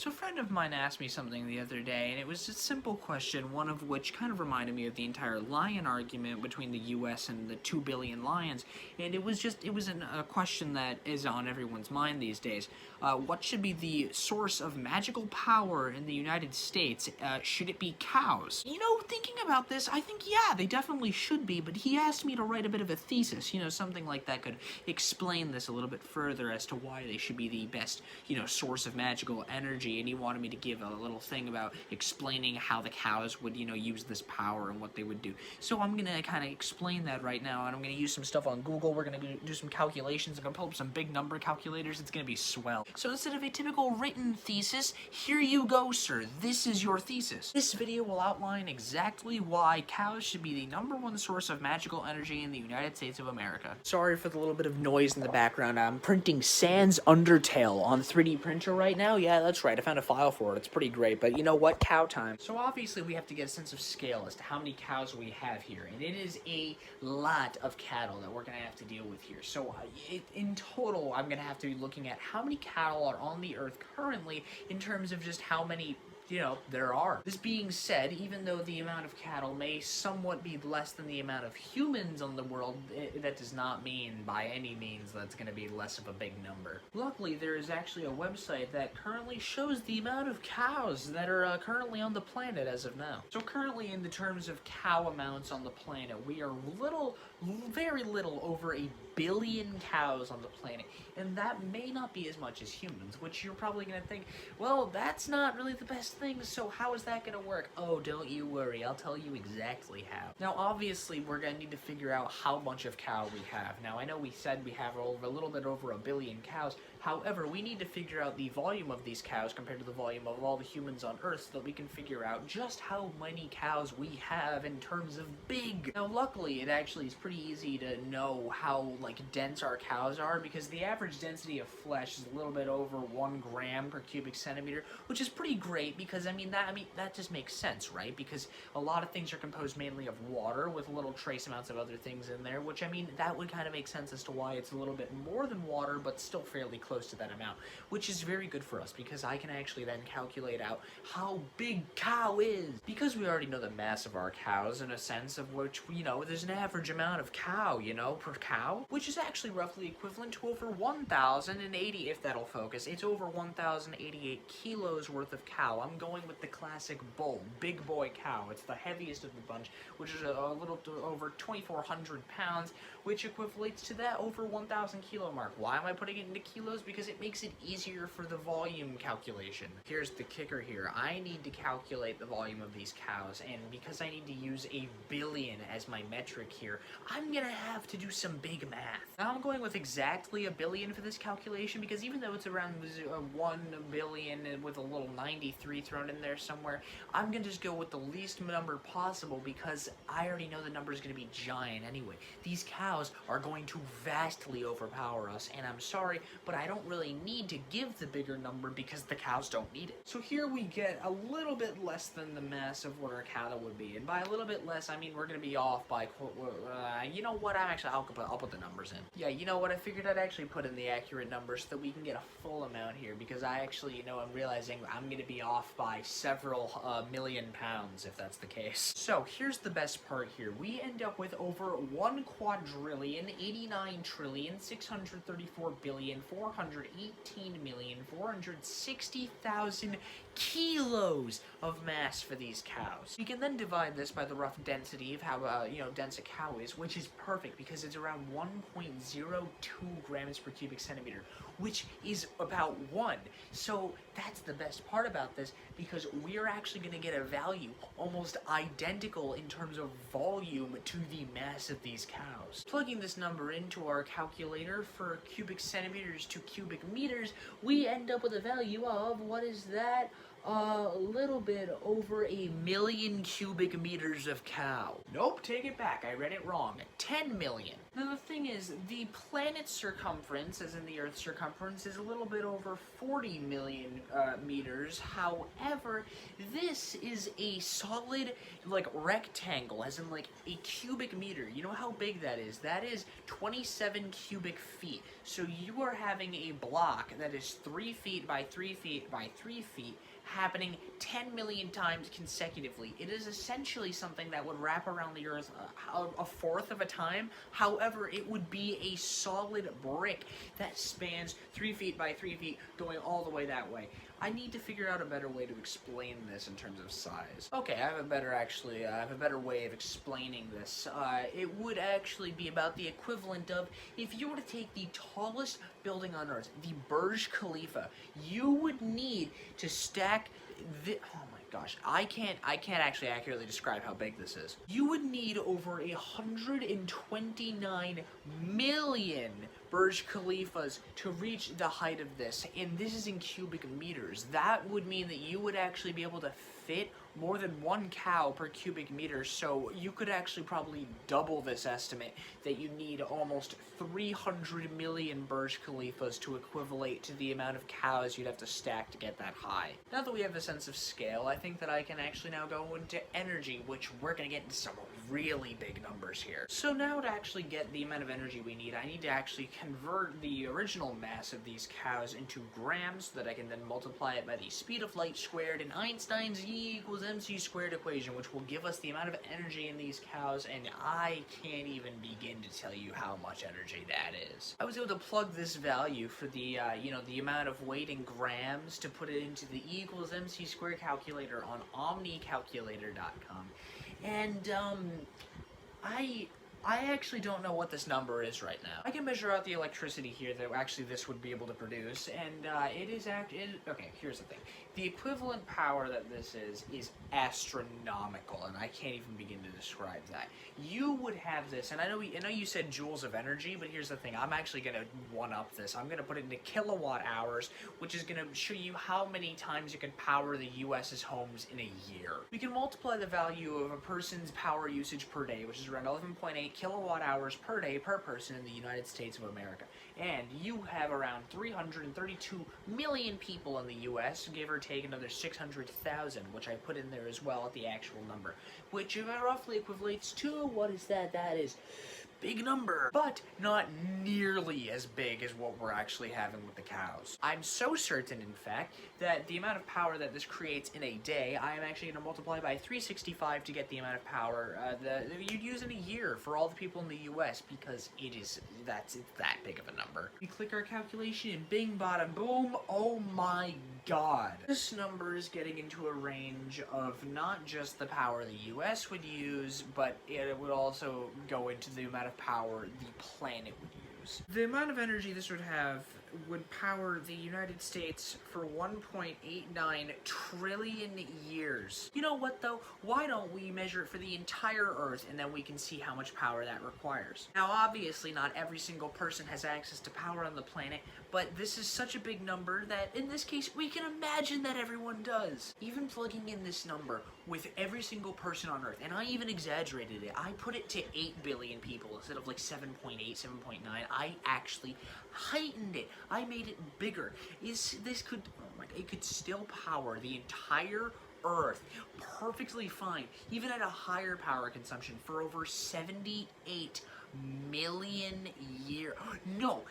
So a friend of mine asked me something the other day, and it was a simple question, one of which kind of reminded me of the entire lion argument between the US and the 2 billion lions, and it was a question that is on everyone's mind these days. What should be the source of magical power in the United States? Should it be cows? Thinking about this, I think, yeah, they definitely should be, but he asked me to write a bit of a thesis, something like that could explain this a little bit further as to why they should be the best, source of magical energy, and he wanted me to give a little thing about explaining how the cows would, use this power and what they would do. So I'm gonna kind of explain that right now, and I'm gonna use some stuff on Google. We're gonna do some calculations. I'm gonna pull up some big number calculators. It's gonna be swell. So instead of a typical written thesis, here you go, sir. This is your thesis. This video will outline exactly why cows should be the #1 source of magical energy in the United States of America. Sorry for the little bit of noise in the background. I'm printing Sans Undertale on 3D printer right now. Yeah, that's right. I found a file for it. It's pretty great, but you know what? Cow time. So obviously we have to get a sense of scale as to how many cows we have here, and it is a lot of cattle that we're going to have to deal with here. So in total, I'm going to have to be looking at how many cattle are on the earth currently in terms of just how many there are. This being said, even though the amount of cattle may somewhat be less than the amount of humans on the world, that does not mean by any means that's going to be less of a big number. Luckily, there is actually a website that currently shows the amount of cows that are currently on the planet as of now. So currently, in the terms of cow amounts on the planet, we are very little over 1 billion cows on the planet, and that may not be as much as humans, which you're probably going to think, well, that's not really the best thing, so how is that going to work? Oh, don't you worry, I'll tell you exactly how. Now, obviously, we're going to need to figure out how much of cow we have. Now, I know we said we have a little bit over 1 billion cows. However, we need to figure out the volume of these cows compared to the volume of all the humans on Earth so that we can figure out just how many cows we have in terms of big. Now, luckily, it actually is pretty easy to know how, dense our cows are, because the average density of flesh is a little bit over 1 gram per cubic centimeter, which is pretty great because, that just makes sense, right? Because a lot of things are composed mainly of water with little trace amounts of other things in there, which, that would kind of make sense as to why it's a little bit more than water, but still fairly close to that amount, which is very good for us because I can actually then calculate out how big cow is. Because we already know the mass of our cows in a sense of which, there's an average amount of cow, per cow, which is actually roughly equivalent to over 1,080, if that'll focus. It's over 1,088 kilos worth of cow. I'm going with the classic bull, big boy cow. It's the heaviest of the bunch, which is a little over 2,400 pounds, which equates to that over 1,000 kilo mark. Why am I putting it into kilos? Because it makes it easier for the volume calculation. Here's the kicker here. I need to calculate the volume of these cows, and because I need to use 1 billion as my metric here, I'm gonna have to do some big math. Now I'm going with exactly 1 billion for this calculation because even though it's around 1 billion with a little 93 thrown in there somewhere, I'm gonna just go with the least number possible because I already know the number is gonna be giant anyway. These cows are going to vastly overpower us, and I'm sorry, but I don't really need to give the bigger number because the cows don't need it. So here we get a little bit less than the mass of what our cattle would be, and by a little bit less, I mean we're gonna be off by, you know what, I'll put the numbers in. Yeah, you know what, I figured I'd actually put in the accurate numbers so that we can get a full amount here, because I actually, I'm realizing I'm gonna be off by several million pounds if that's the case. So here's the best part here. We end up with over 1 quadrillion, 89 trillion, 634 billion, 418 million, 460,000 kilos of mass for these cows. We can then divide this by the rough density of how, dense a cow is, which is perfect because it's around 1.02 grams per cubic centimeter, which is about 1. So that's the best part about this, because we're actually going to get a value almost identical in terms of volume to the mass of these cows. Plugging this number into our calculator for cubic centimeters to cubic meters, we end up with a value of, what is that? A little bit over 1,000,000 cubic meters of cow. Nope, take it back. I read it wrong. 10 million. Now the thing is, the planet's circumference, as in the Earth's circumference, is a little bit over 40 million meters. However, this is a solid, like, rectangle, as in, like, a cubic meter. You know how big that is? That is 27 cubic feet. So you are having a block that is 3 feet by 3 feet by 3 feet, happening 10 million times consecutively. It is essentially something that would wrap around the Earth a fourth of a time. However, it would be a solid brick that spans 3 feet by 3 feet, going all the way that way. I need to figure out a better way to explain this in terms of size. Okay, I have a better way of explaining this. It would actually be about the equivalent of, if you were to take the tallest building on Earth, the Burj Khalifa, you would need to stack oh my gosh, I can't actually accurately describe how big this is. You would need over 129 million Burj Khalifas to reach the height of this, and this is in cubic meters. That would mean that you would actually be able to fit more than one cow per cubic meter, so you could actually probably double this estimate that you need almost 300 million Burj Khalifas to equivalent to the amount of cows you'd have to stack to get that high. Now that we have a sense of scale, I think that I can actually now go into energy, which we're going to get into some really big numbers here. So now to actually get the amount of energy we need, I need to actually convert the original mass of these cows into grams so that I can then multiply it by the speed of light squared in Einstein's E equals mc squared equation, which will give us the amount of energy in these cows, and I can't even begin to tell you how much energy that is. I was able to plug this value for the, the amount of weight in grams to put it into the E equals mc squared calculator on omnicalculator.com. And, I actually don't know what this number is right now. I can measure out the electricity here that actually this would be able to produce, and okay, here's the thing. The equivalent power that this is astronomical, and I can't even begin to describe that. You would have this, and I know you said joules of energy, but here's the thing. I'm actually going to one-up this. I'm going to put it into kilowatt hours, which is going to show you how many times you can power the US's homes in a year. We can multiply the value of a person's power usage per day, which is around 11.8 kilowatt hours per day per person in the United States of America. And you have around 332 million people in the US, give or take another 600,000, which I put in there as well at the actual number, which roughly equates to, what is that? That is big number, but not nearly as big as what we're actually having with the cows. I'm so certain, in fact, that the amount of power that this creates in a day, I am actually going to multiply by 365 to get the amount of power that you'd use in a year for all the people in the US, because it's that big of a number. We click our calculation and bing, bada, boom, oh my god. This number is getting into a range of not just the power the US would use, but it would also go into the amount of power the planet would use. The amount of energy this would have would power the United States for 1.89 trillion years. You know what though? Why don't we measure it for the entire Earth, and then we can see how much power that requires. Now obviously not every single person has access to power on the planet, but this is such a big number that in this case we can imagine that everyone does. Even plugging in this number with every single person on Earth, and I even exaggerated it. I put it to 8 billion people instead of like 7.8, 7.9. I actually heightened it. I made it bigger. It could still power the entire Earth perfectly fine, even at a higher power consumption for over 78 million years. No,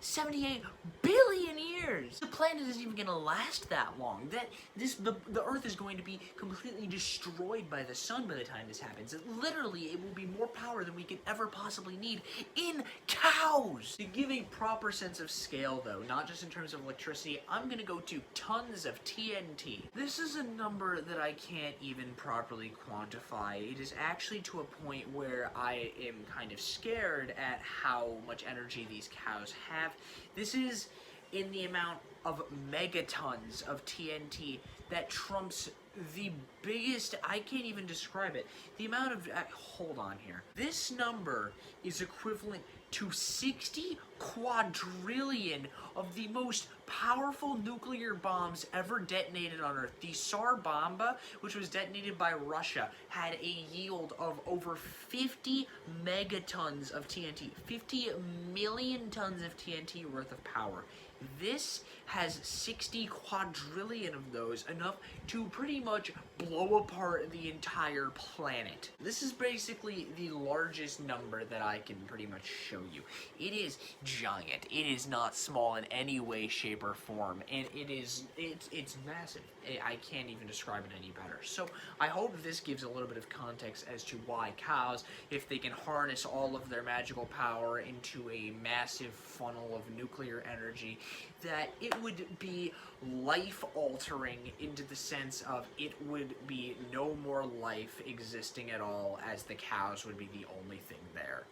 78 billion years. The planet isn't even going to last that long. The Earth is going to be completely destroyed by the sun by the time this happens. Literally, it will be more power than we could ever possibly need in cows. To give a proper sense of scale, though, not just in terms of electricity, I'm going to go to tons of TNT. This is a number that I can't even properly quantify. It is actually to a point where I am kind of scared at how much energy these cows have. This is in the amount of megatons of TNT that trumps the biggest, I can't even describe it, the amount of, hold on here. This number is equivalent to 60 quadrillion of the most powerful nuclear bombs ever detonated on Earth. The Tsar Bomba, which was detonated by Russia, had a yield of over 50 megatons of TNT, 50 million tons of TNT worth of power. This has 60 quadrillion of those, enough to pretty much blow apart the entire planet. This is basically the largest number that I can pretty much show you. It is giant. It is not small in any way, shape, or form, and it's massive. I can't even describe it any better. So I hope this gives a little bit of context as to why cows, if they can harness all of their magical power into a massive funnel of nuclear energy, that it would be life-altering into the sense of it would be no more life existing at all, as the cows would be the only thing there.